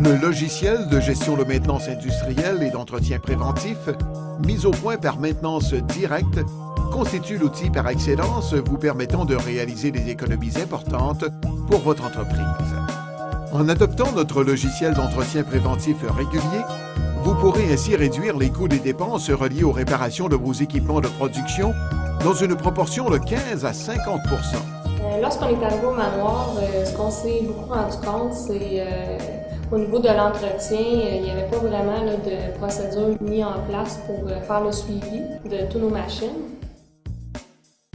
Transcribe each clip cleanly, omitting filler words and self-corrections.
Le logiciel de gestion de maintenance industrielle et d'entretien préventif, mis au point par Maintenance Directe, constitue l'outil par excellence vous permettant de réaliser des économies importantes pour votre entreprise. En adoptant notre logiciel d'entretien préventif régulier, vous pourrez ainsi réduire les coûts des dépenses reliées aux réparations de vos équipements de production dans une proportion de 15 à 50 Lorsqu'on est arrivé au manoir, ce qu'on s'est beaucoup rendu compte, c'est au niveau de l'entretien, il n'y avait pas vraiment de procédure mise en place pour faire le suivi de toutes nos machines.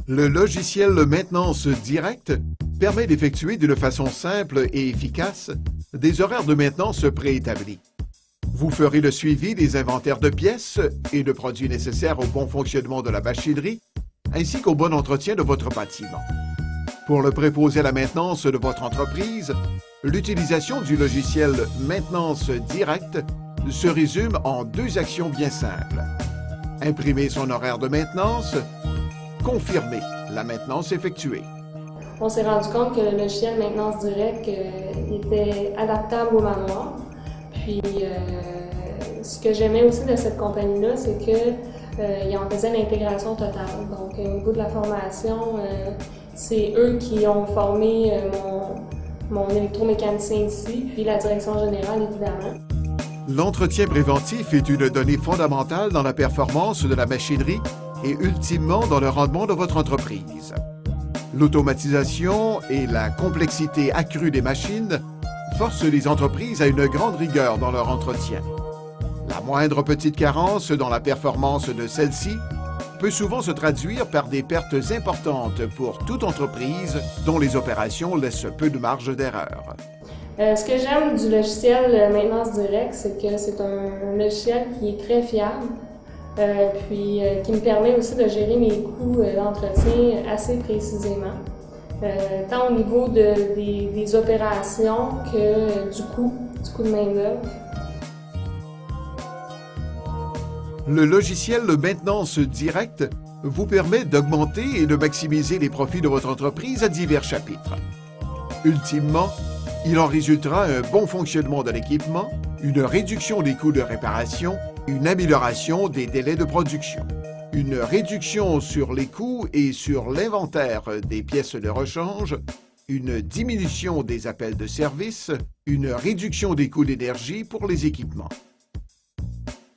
Le logiciel de maintenance directe permet d'effectuer d'une façon simple et efficace des horaires de maintenance préétablis. Vous ferez le suivi des inventaires de pièces et de produits nécessaires au bon fonctionnement de la machinerie, ainsi qu'au bon entretien de votre bâtiment. Pour le préposer à la maintenance de votre entreprise, l'utilisation du logiciel Maintenance Directe se résume en deux actions bien simples. Imprimer son horaire de maintenance, confirmer la maintenance effectuée. On s'est rendu compte que le logiciel Maintenance Directe était adaptable au manoir. Puis, ce que j'aimais aussi de cette compagnie-là, c'est qu'ils en faisaient l'intégration totale. Donc, au niveau de la formation, c'est eux qui ont formé mon électromécanicien ici, puis la direction générale, évidemment. L'entretien préventif est une donnée fondamentale dans la performance de la machinerie et ultimement dans le rendement de votre entreprise. L'automatisation et la complexité accrue des machines forcent les entreprises à une grande rigueur dans leur entretien. La moindre petite carence dans la performance de celle-ci peut souvent se traduire par des pertes importantes pour toute entreprise dont les opérations laissent peu de marge d'erreur. Ce que j'aime du logiciel Maintenance Directe, c'est que c'est un logiciel qui est très fiable, puis qui me permet aussi de gérer mes coûts d'entretien assez précisément, tant au niveau des opérations que du coût de main-d'œuvre. Le logiciel de maintenance directe vous permet d'augmenter et de maximiser les profits de votre entreprise à divers chapitres. Ultimement, il en résultera un bon fonctionnement de l'équipement, une réduction des coûts de réparation, une amélioration des délais de production, une réduction sur les coûts et sur l'inventaire des pièces de rechange, une diminution des appels de service, une réduction des coûts d'énergie pour les équipements.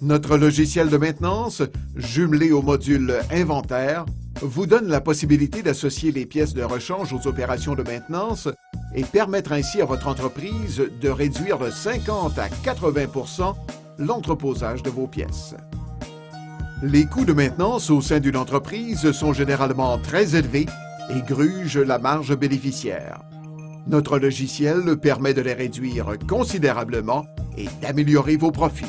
Notre logiciel de maintenance, jumelé au module Inventaire, vous donne la possibilité d'associer les pièces de rechange aux opérations de maintenance et permettre ainsi à votre entreprise de réduire de 50 à 80 % l'entreposage de vos pièces. Les coûts de maintenance au sein d'une entreprise sont généralement très élevés et grugent la marge bénéficiaire. Notre logiciel permet de les réduire considérablement et d'améliorer vos profits.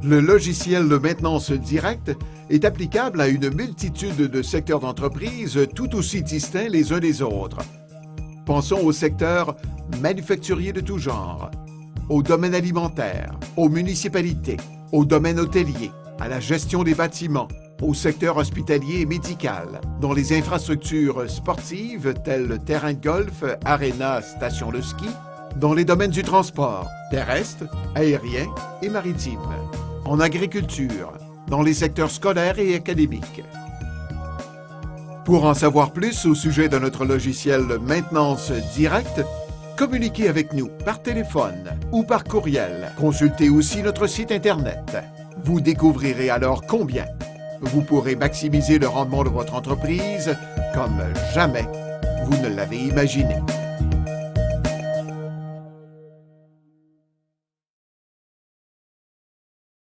Le logiciel de maintenance directe est applicable à une multitude de secteurs d'entreprise tout aussi distincts les uns des autres. Pensons au secteur manufacturier de tout genre, au domaine alimentaire, aux municipalités, au domaine hôtelier, à la gestion des bâtiments, au secteur hospitalier et médical, dans les infrastructures sportives telles le terrain de golf, aréna, station de ski, dans les domaines du transport, terrestre, aérien et maritime, en agriculture, dans les secteurs scolaires et académiques. Pour en savoir plus au sujet de notre logiciel Maintenance Directe, communiquez avec nous par téléphone ou par courriel. Consultez aussi notre site Internet. Vous découvrirez alors combien vous pourrez maximiser le rendement de votre entreprise comme jamais vous ne l'avez imaginé.